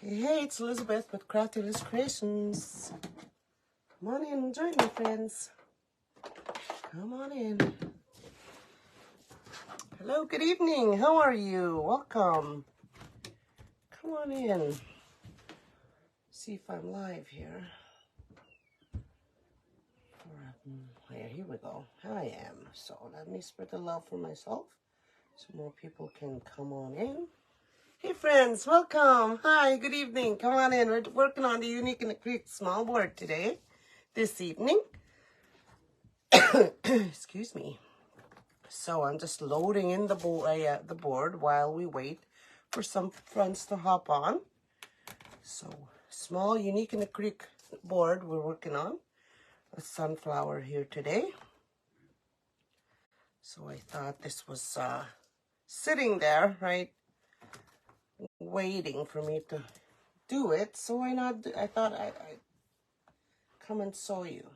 Hey, it's Elizabeth with Crafty Liz Creations. Come on in and join me, friends. Come on in. Hello, good evening. How are you? Welcome. Come on in. See if I'm live here. Yeah, here we go. I am. So let me spread the love for myself so more people can come on in. Hey friends, welcome. Hi, good evening. Come on in. We're working on the Unique in the Creek small board today, this evening. Excuse me. So I'm just loading in the board while we wait for some friends to hop on. So small Unique in the Creek board we're working on. A sunflower here today. So I thought this was sitting there, right? Waiting for me to do it, so why not? I thought I'd come and show you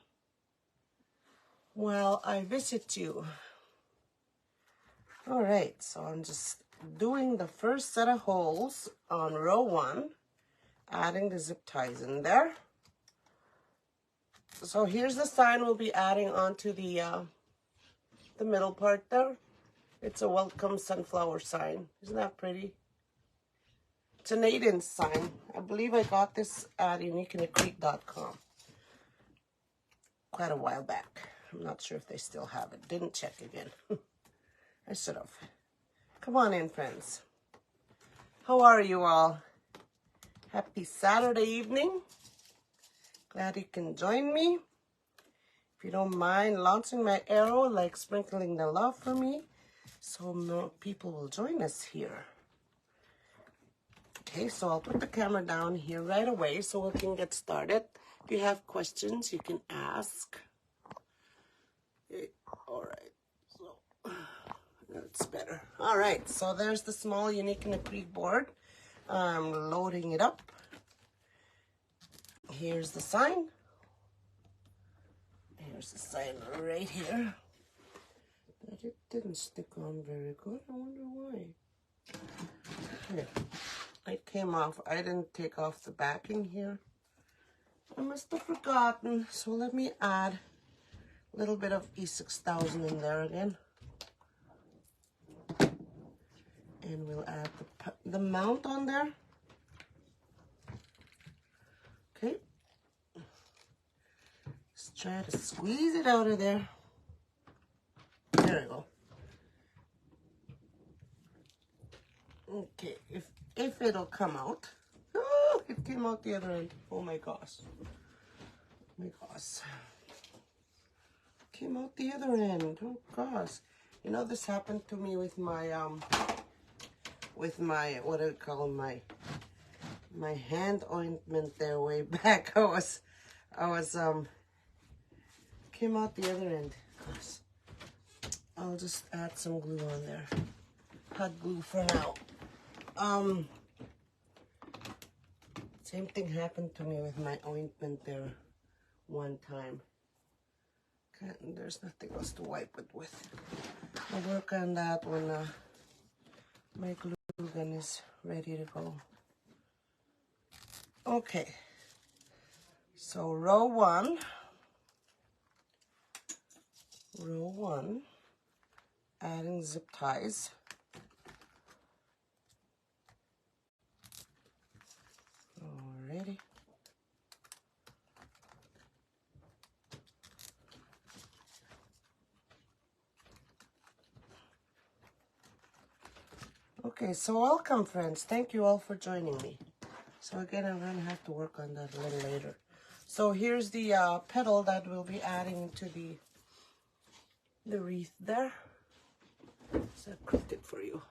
while I visit you. All right, so I'm just doing the first set of holes on row 1, adding the zip ties in there. So here's the sign we'll be adding onto the middle part there. It's a welcome sunflower sign. Isn't that pretty? It's an 8-inch sign. I believe I got this at uniqueinthecreek.com quite a while back. I'm not sure if they still have it. Didn't check again. I should have. Come on in, friends. How are you all? Happy Saturday evening. Glad you can join me. If you don't mind launching my arrow, like sprinkling the love for me, so more people will join us here. Okay, so I'll put the camera down here right away so we can get started. If you have questions, you can ask. Okay, all right, so that's better. All right, so there's the small Unique in the Creek board. I'm loading it up. Here's the sign. Here's the sign right here. But it didn't stick on very good. I wonder why. Here. It came off. I didn't take off the backing here. I must have forgotten. So let me add a little bit of E6000 in there again. And we'll add the mount on there. Okay. Let's try to squeeze it out of there. There we go. Okay, if it'll come out. Oh, it came out the other end. Oh my gosh. Oh my gosh. Came out the other end. Oh gosh. You know, this happened to me with my what do you call my hand ointment there way back. I was came out the other end. Gosh. I'll just add some glue on there. Hot glue for now. Same thing happened to me with my ointment there one time. There's nothing else to wipe it with. I'll work on that when my glue gun is ready to go. Okay, so row 1, adding zip ties. Alrighty. Okay, so welcome friends. Thank you all for joining me. So again, I'm going to have to work on that a little later. So here's the petal that we'll be adding to the wreath there. So I crooked it for you.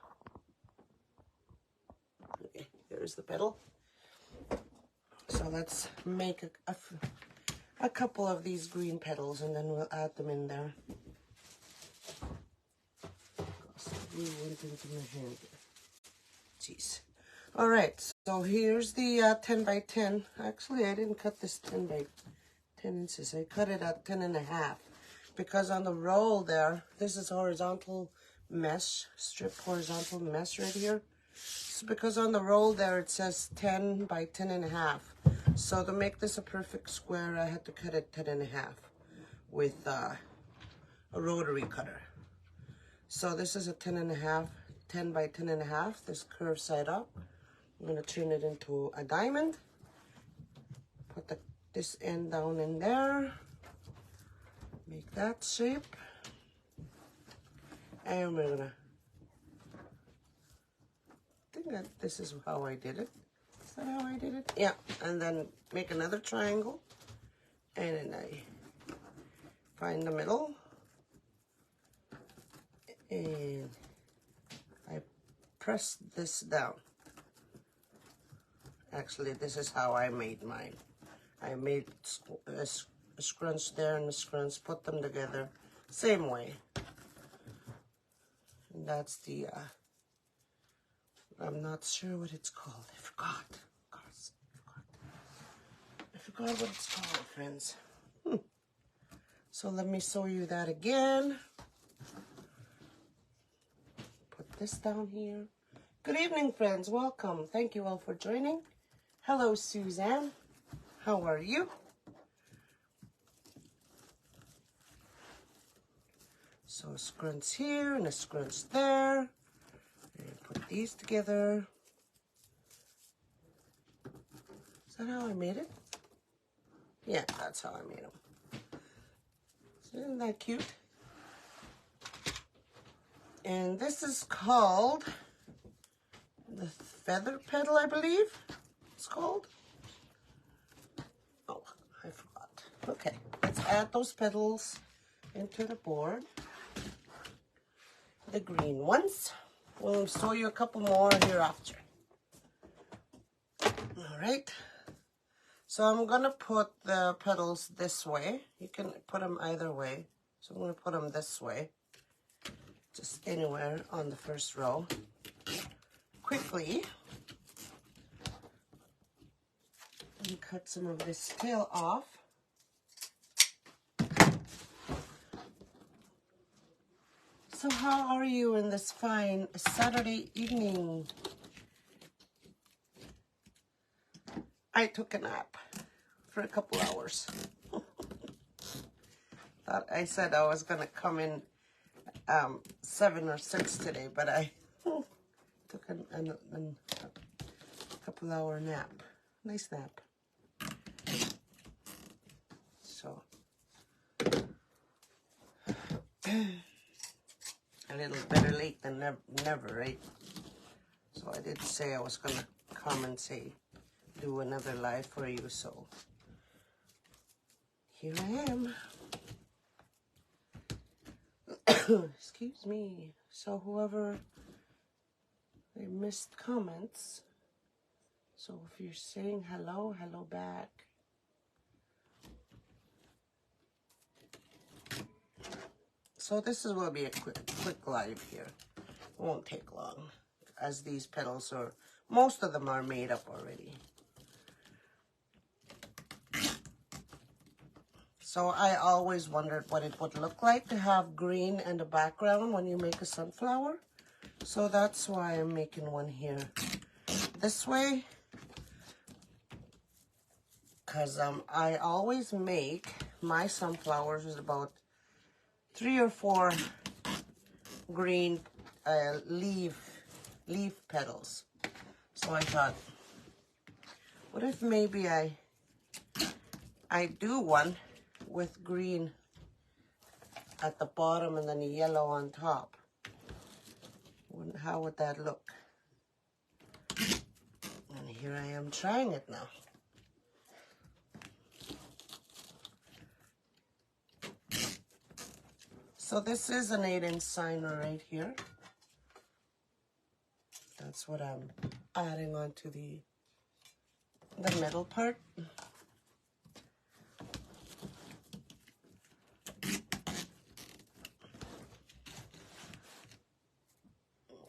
Okay, there's the petal. So let's make a couple of these green petals and then we'll add them in there. Glue went into my hand. Jeez. All right, so here's the 10 by 10. Actually, I didn't cut this 10 by 10 inches. I cut it at 10.5 because on the roll there, this is horizontal mesh, strip horizontal mesh right here. It's because on the roll there it says 10 by 10.5. So to make this a perfect square, I had to cut it 10.5 with a rotary cutter. So this is a 10.5, 10 by 10.5, this curved side up. I'm gonna turn it into a diamond. Put this end down in there. Make that shape. And we're gonna, I think that this is how I did it. Is that how I did it? Yeah, and then make another triangle. And then I find the middle. And I press this down. Actually, this is how I made mine. I made a scrunch there and a scrunch, put them together, same way. And that's the, I'm not sure what it's called. I forgot. I forgot what it's called, friends. So let me show you that again. Put this down here. Good evening, friends. Welcome. Thank you all for joining. Hello, Suzanne. How are you? So a scrunch here and a scrunch there. And put these together. Is that how I made it? Yeah, that's how I made them. Isn't that cute? And this is called the feather petal, I believe it's called. Oh, I forgot. Okay, let's add those petals into the board. The green ones. We'll show you a couple more hereafter. All right. So I'm gonna put the petals this way. You can put them either way. So I'm gonna put them this way. Just anywhere on the first row. Quickly. And cut some of this tail off. So how are you in this fine Saturday evening? I took a nap for a couple hours. Thought I said I was gonna come in 7 or 6 today, but I took a couple hour nap. Nice nap. So a little better late than never, right? So I did say I was gonna come and do another live for you, so here I am. Excuse me. So whoever, they missed comments. So if you're saying hello, hello back. So this will be a quick live here. It won't take long, as these petals are, most of them are made up already. So I always wondered what it would look like to have green in the background when you make a sunflower. So that's why I'm making one here this way. Because I always make my sunflowers with about 3 or 4 green leaf petals. So I thought, what if maybe I do one with green at the bottom and then yellow on top? How would that look? And here I am trying it now. So this is an 8-inch signer right here. That's what I'm adding onto the middle part.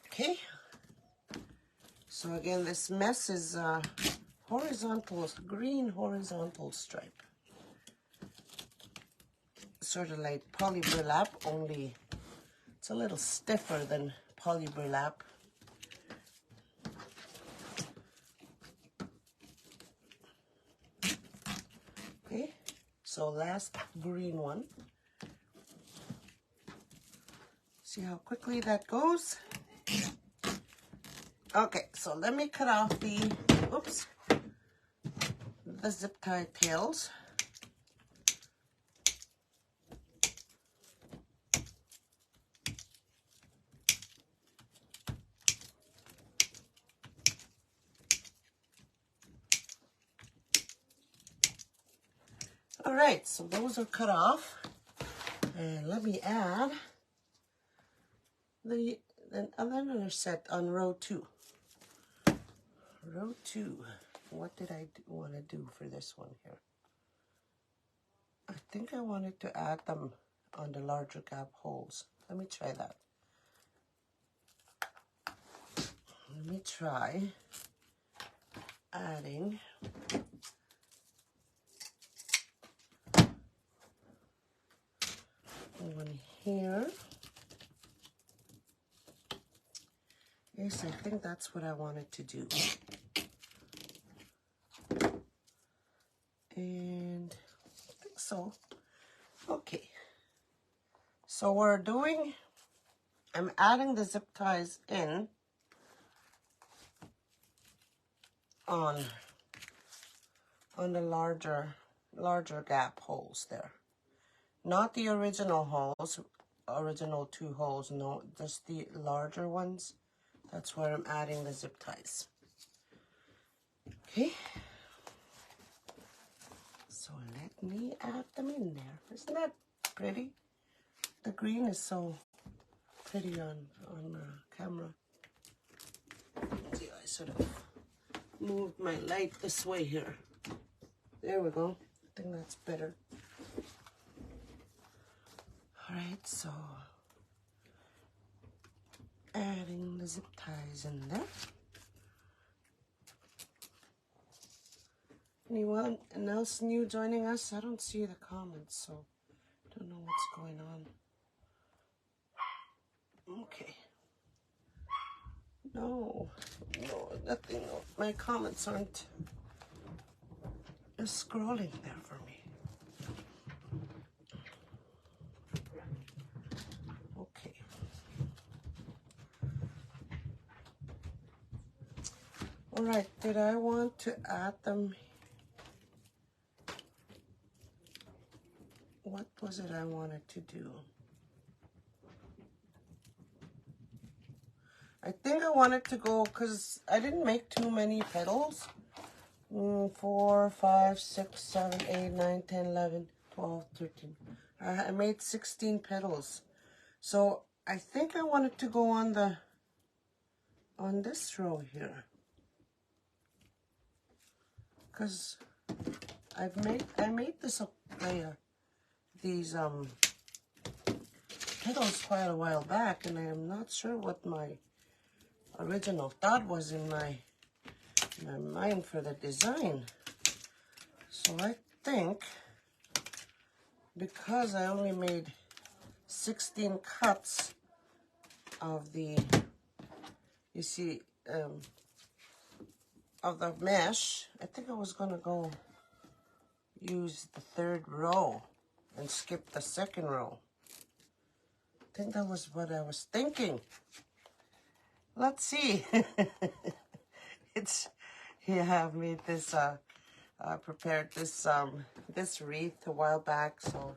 Okay. So again, this mess is green horizontal stripe. Sort of like poly burlap, only it's a little stiffer than poly burlap. so last green one. See how quickly that goes? Okay, so let me cut off the, oops, the zip tie tails. All right, so those are cut off. And let me add another set on row 2. Row 2. What did I want to do for this one here? I think I wanted to add them on the larger gap holes. Let me try that. Let me try adding one here. Yes, I think that's what I wanted to do. And I think so. Okay. So I'm adding the zip ties in on the larger gap holes there. Not the original holes, original 2 holes, no, just the larger ones. That's where I'm adding the zip ties. Okay. So let me add them in there. Isn't that pretty? The green is so pretty on camera. See, I sort of moved my light this way here. There we go. I think that's better. All right, so adding the zip ties in there. Anyone else new joining us? I don't see the comments, so I don't know what's going on. Okay. No, nothing. No. My comments aren't scrolling there for me. Okay. All right, did I want to add them? What was it I wanted to do? I think I wanted to go, because I didn't make too many petals. 4, 5, 6, 7, 8, 9, 10, 11, 12, 13. I made 16 petals. So I think I wanted to go on this row here. Because I made these petals quite a while back, and I am not sure what my original thought was in my mind for the design. So I think because I only made 16 cuts of the, you see, of the mesh, I think I was gonna go use the 3rd row and skip the 2nd row. I think that was what I was thinking. Let's see. I've made this, prepared this wreath a while back, so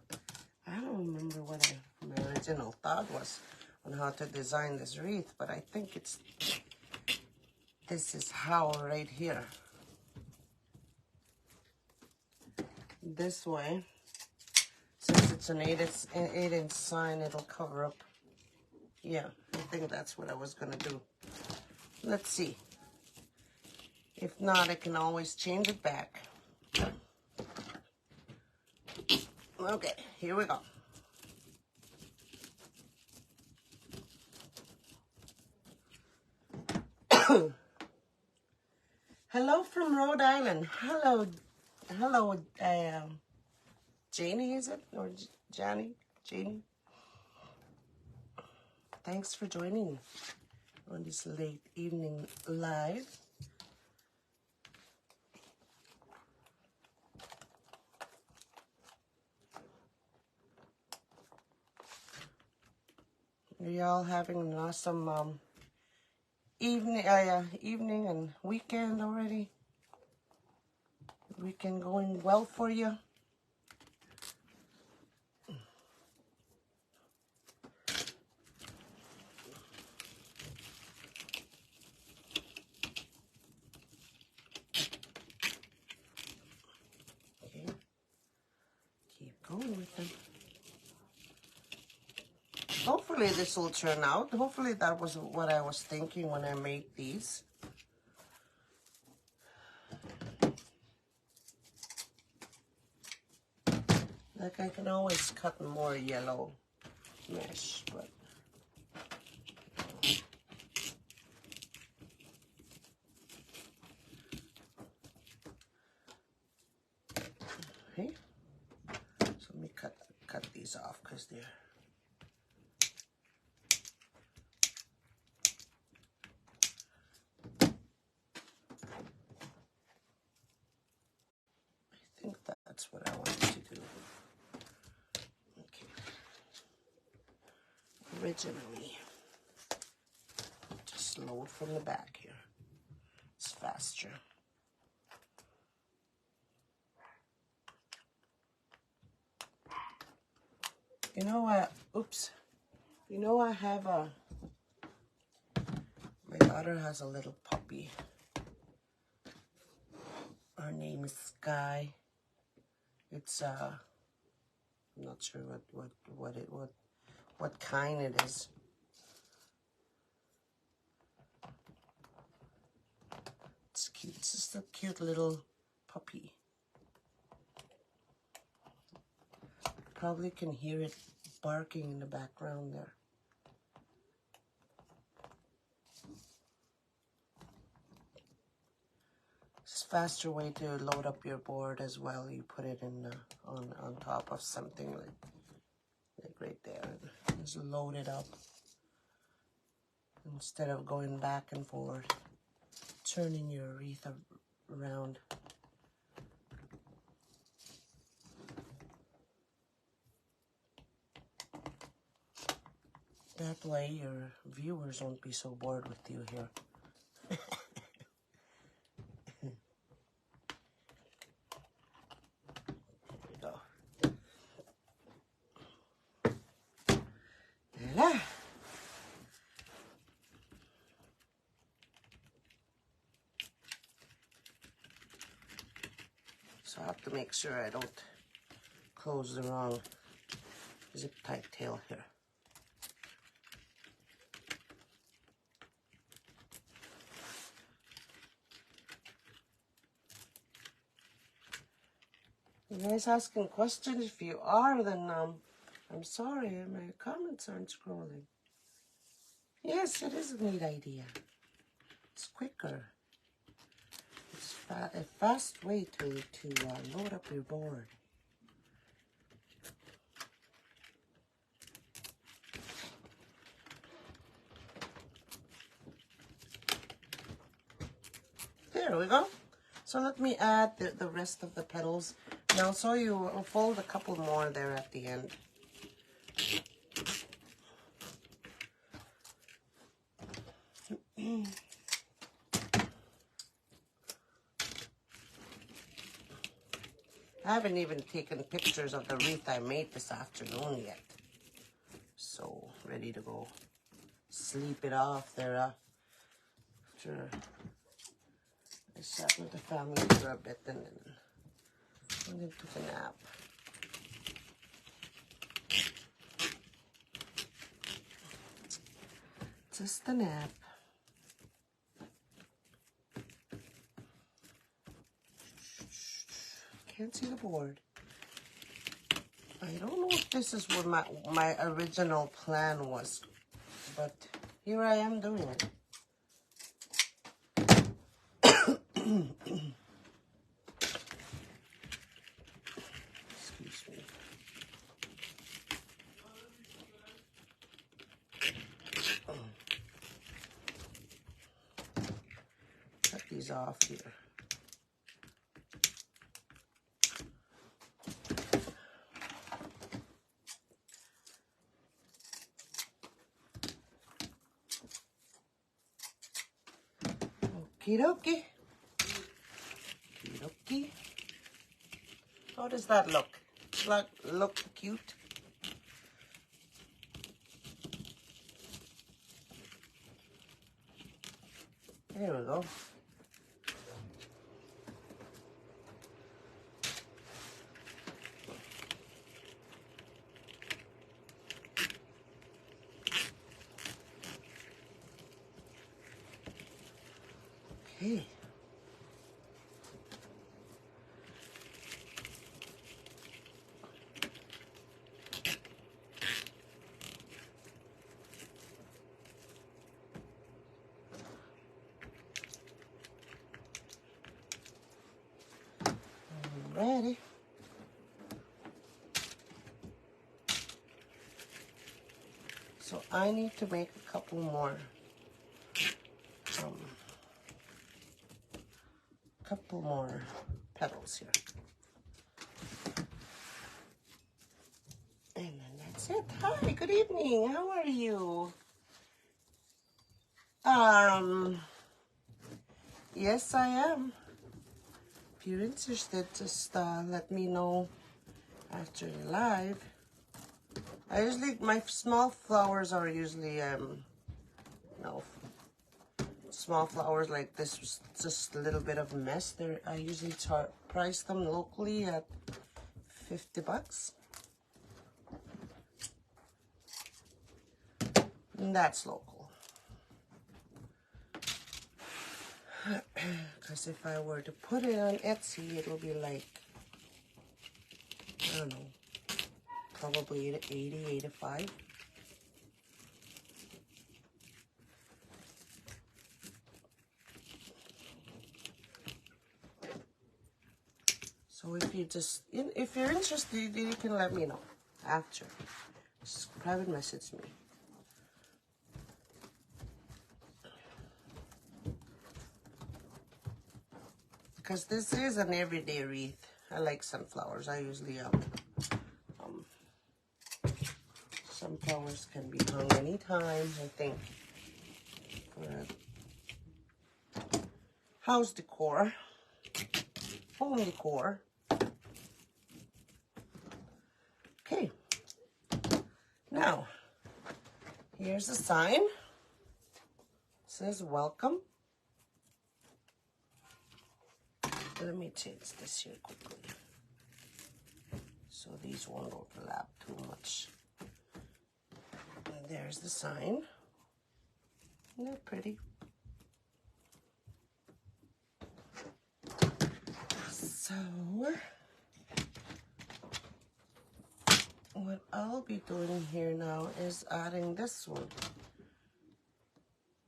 I don't remember what my original thought was on how to design this wreath, but I think this is how right here. This way, since it's an 8-inch sign, it'll cover up. Yeah, I think that's what I was gonna do. Let's see. If not, I can always change it back. Okay, here we go. Hello from Rhode Island. Hello, Janie, is it? Or Janie? Thanks for joining on this late evening live. Are y'all having an awesome evening and weekend already? Weekend going well for you? Okay. Keep going with them. Hopefully this will turn out. Hopefully that was what I was thinking when I made these. Like I can always cut more yellow mesh, but okay. So let me cut these off because they're I think that's what I wanted to do. Okay. Originally, just load from the back here. It's faster. You know what? Oops. You know I have my daughter has a little puppy. Her name is Sky. It's I'm not sure what kind it is. It's cute. It's just a cute little puppy. Probably can hear it barking in the background there. It's a faster way to load up your board as well. You put it in on top of something like right there. Just load it up instead of going back and forth, turning your wreath around. That way your viewers won't be so bored with you here. There we go. Voila. So I have to make sure I don't close the wrong zip tie tail here. You guys asking questions? If you are, then I'm sorry, my comments aren't scrolling. Yes, it is a neat idea. It's quicker. It's a fast way to load up your board. There we go. So let me add the rest of the petals. And I'll show you, I'll fold a couple more there at the end. I haven't even taken pictures of the wreath I made this afternoon yet. So, ready to go sleep it off there after I sat with the family for a bit and then took a nap. Just a nap. Can't see the board. I don't know if this is what my original plan was, but here I am doing it. Excuse me. Cut these off here. Okie dokie. Okie dokie. How does that look? Look cute? There we go. Okay. Ready. So I need to make a couple more petals here. And then that's it. Hi, good evening. How are you? Yes, I am. If you're interested, just let me know after the live. My small flowers are usually, small flowers like this was just a little bit of a mess. I usually price them locally at $50. And that's local. Because if I were to put it on Etsy, it'll be like, I don't know, probably 80, 85. So if you're interested, you can let me know after. Just private message me. Because this is an everyday wreath. I like sunflowers. I usually, sunflowers can be hung anytime, I think, for house decor, home decor. Okay, now, here's a sign. It says welcome. Let me change this here quickly so these won't overlap too much. And there's the sign. Isn't that pretty? So, what I'll be doing here now is adding this one,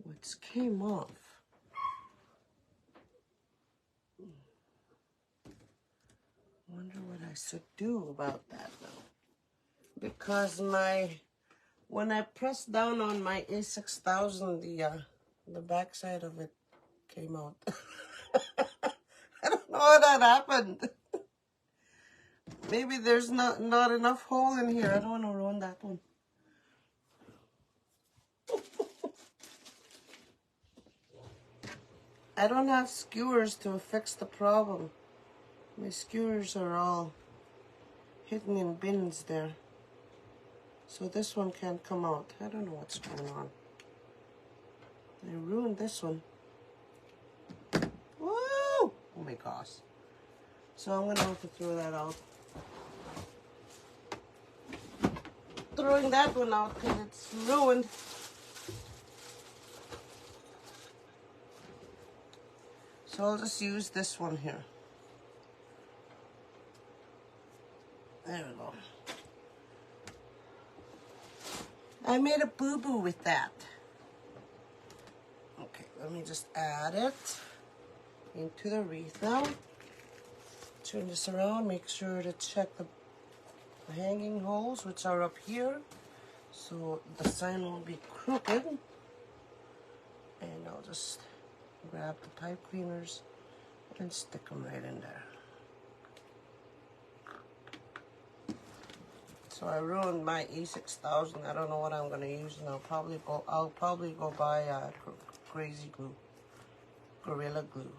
which came off. Wonder what I should do about that now. Because when I pressed down on my A6000, the back side of it came out. I don't know how that happened. Maybe there's not enough hole in here. I don't want to ruin that one. I don't have skewers to fix the problem. My skewers are all hidden in bins there. So this one can't come out. I don't know what's going on. I ruined this one. Woo! Oh my gosh. So I'm going to have to throw that out. Throwing that one out because it's ruined. So I'll just use this one here. There we go. I made a boo-boo with that. Okay, let me just add it into the wreath now. Turn this around, make sure to check the hanging holes, which are up here, so the sign won't be crooked. And I'll just grab the pipe cleaners and stick them right in there. So I ruined my E6000. I don't know what I'm gonna use now. I'll probably go buy crazy glue. Gorilla Glue.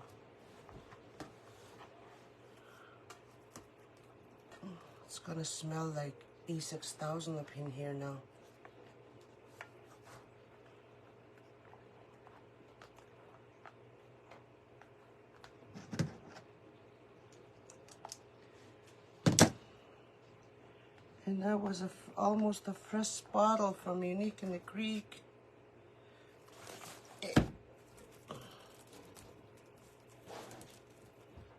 It's gonna smell like E6000 up in here now. And that was almost a fresh bottle from Unique in the Creek.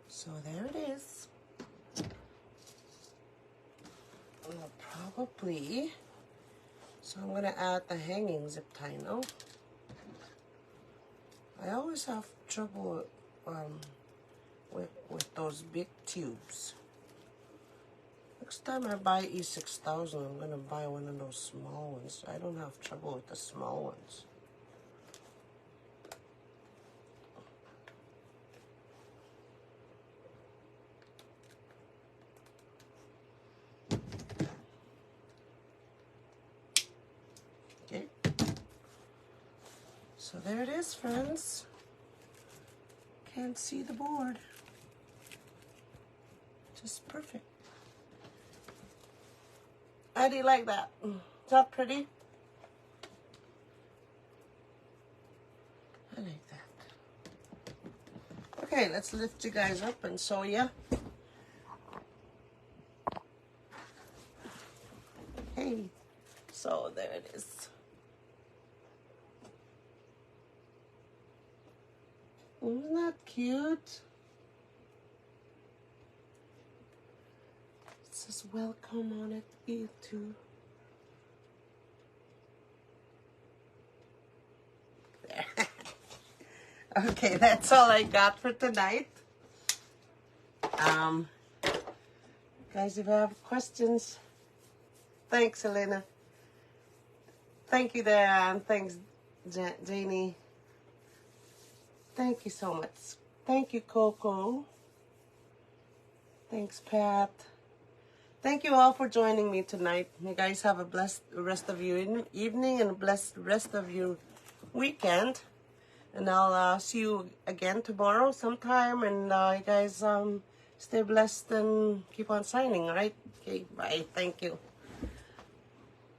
So there it is. Probably. So I'm gonna add the hanging zip tie now. I always have trouble with those big tubes. Next time I buy E6000, I'm gonna buy one of those small ones. I don't have trouble with the small ones. Okay. So there it is, friends. Can't see the board. Just perfect. How do you like that? Is that pretty? I like that. Okay, let's lift you guys up and show you. Hey, so there it is. Isn't that cute? It says welcome on it, you too. There. Okay, that's all I got for tonight. Guys, if you have questions, thanks, Elena. Thank you, Dan. Thanks, Janie. Thank you so much. Thank you, Coco. Thanks, Pat. Thank you all for joining me tonight. You guys have a blessed rest of your evening and a blessed rest of your weekend. And I'll see you again tomorrow sometime. And you guys stay blessed and keep on signing, all right? Okay, bye. Thank you.